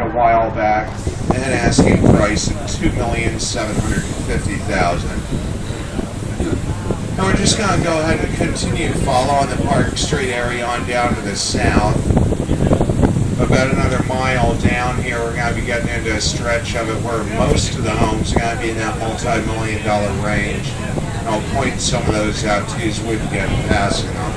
a while back, and an asking price of $2,750,000. And we're just going to go ahead and continue following the Park Street area on down to the south. About another mile down here, we're going to be getting into a stretch of it where most of the homes are going to be in that multi-million-dollar range. And I'll point some of those out to you as we begin passing them.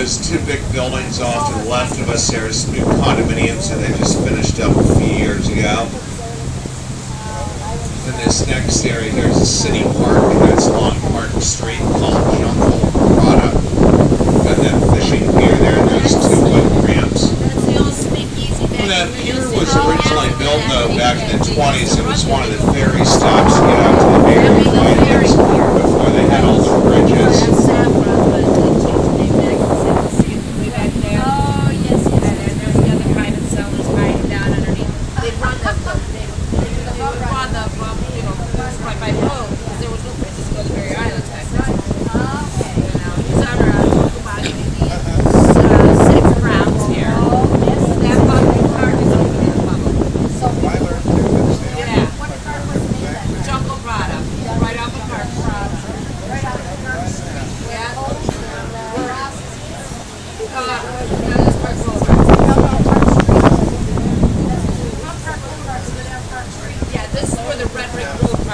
those two big buildings off to the left of us, there's new condominiums that they just finished up a few years ago. In this next area, there's a city park that's along Park Street called Jungle Product. Got that fishing pier there, and those two boat ramps. Well, that pier was originally built, though, back in the 20s. It was one of the ferry stops to get out to the Madeira islands before they had all the bridges.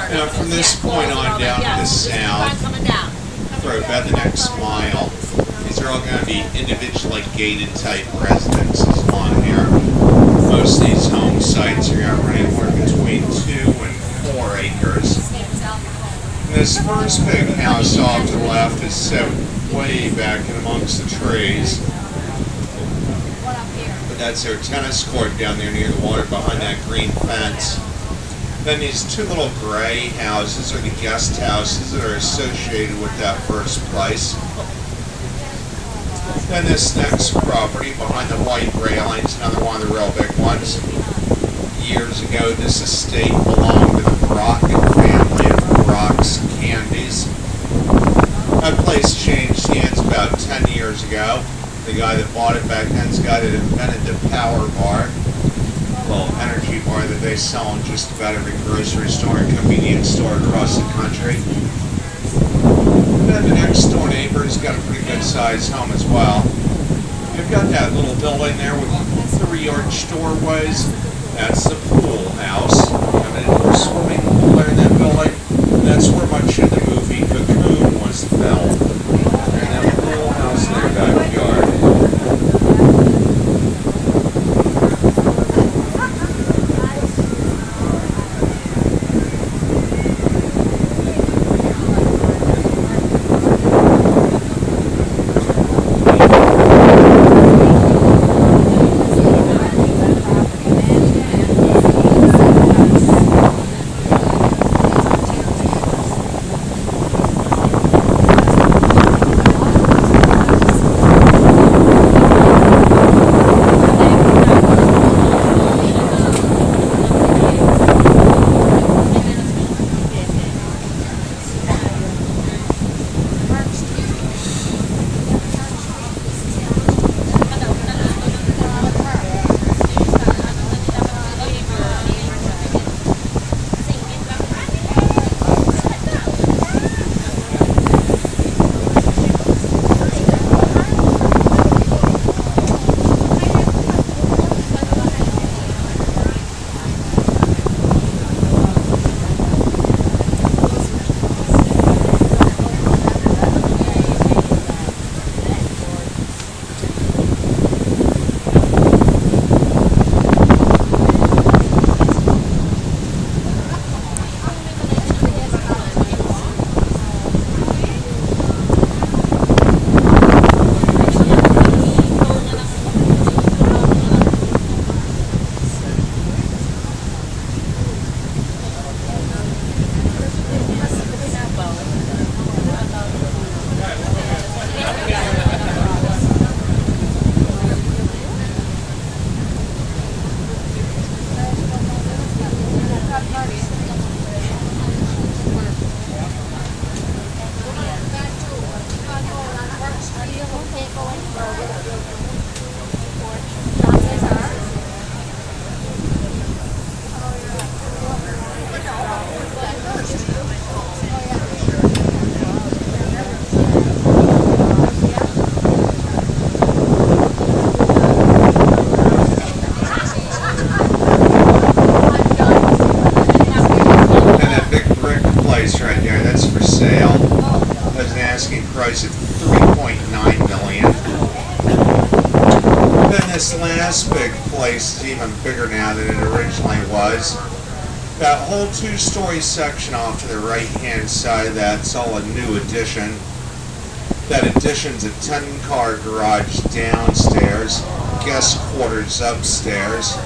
Now from this point on down to the south, for about the next mile, these are all going to be individually gated type residences along here. Most of these home sites are going to run anywhere between 2 and 4 acres. And this first big house off to the left is set way back in amongst the trees. But that's their tennis court down there near the water behind that green fence. Then these two little gray houses are the guest houses that are associated with that first place. Then this next property behind the white railings, another one of the real big ones. Years ago, this estate belonged to the Moroccan family of Brock's Candies. That place changed hands about 10 years ago. The guy that bought it back then is the guy that invented the Power Bar. Well, energy bar that they sell in just about every grocery store and convenience store across the country. And then the next door neighbor's got a pretty good sized home as well. They've got that little building there with 3 arched doorways. That's the pool house. Got an indoor swimming pool there in that building. And that's where much of the movie Cocoon was filmed. And that pool house in their backyard. Right there, that's for sale. That's an asking price of $3.9 million. this big place is even bigger now than it originally was. That whole two-story section off to the right-hand side, that's all a new addition. That addition's a 10-car garage downstairs, guest quarters upstairs.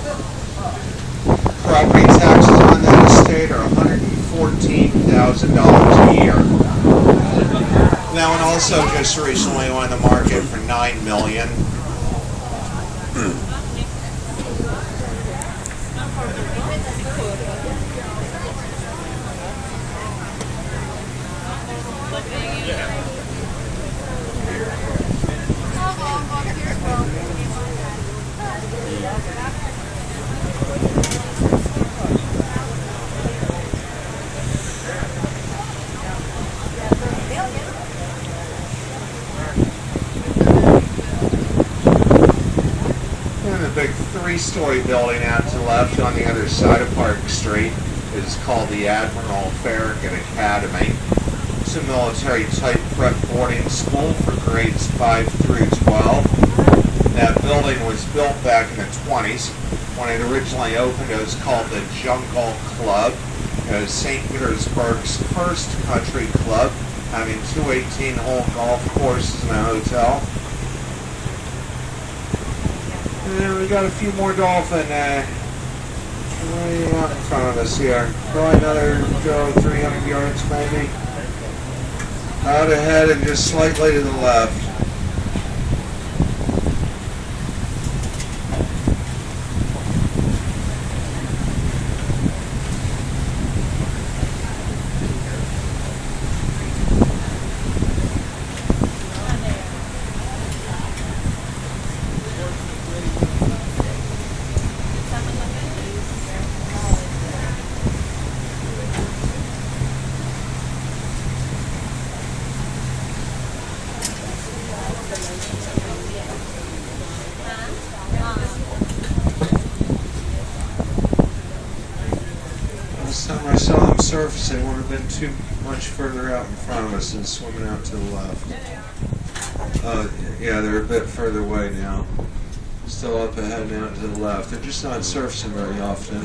Property taxes on that estate are $114,000 a year. That one also just recently went on the market for $9 million. Big three-story building out to the left on the other side of Park Street is called the Admiral Farragut Academy. It's a military-type prep boarding school for grades 5 through 12. That building was built back in the 20s. When it originally opened, it was called the Jungle Club. It was St. Petersburg's first country club, having two 18-hole golf courses and a hotel. And we got a few more dolphin way out in front of us here. Probably another 300 yards maybe. Out ahead and just slightly to the left. Last time I saw them surface, they would have been too much further out in front of us and swimming out to the left. Yeah, they're a bit further away now. Still up ahead and out to the left. They're just not surfacing very often.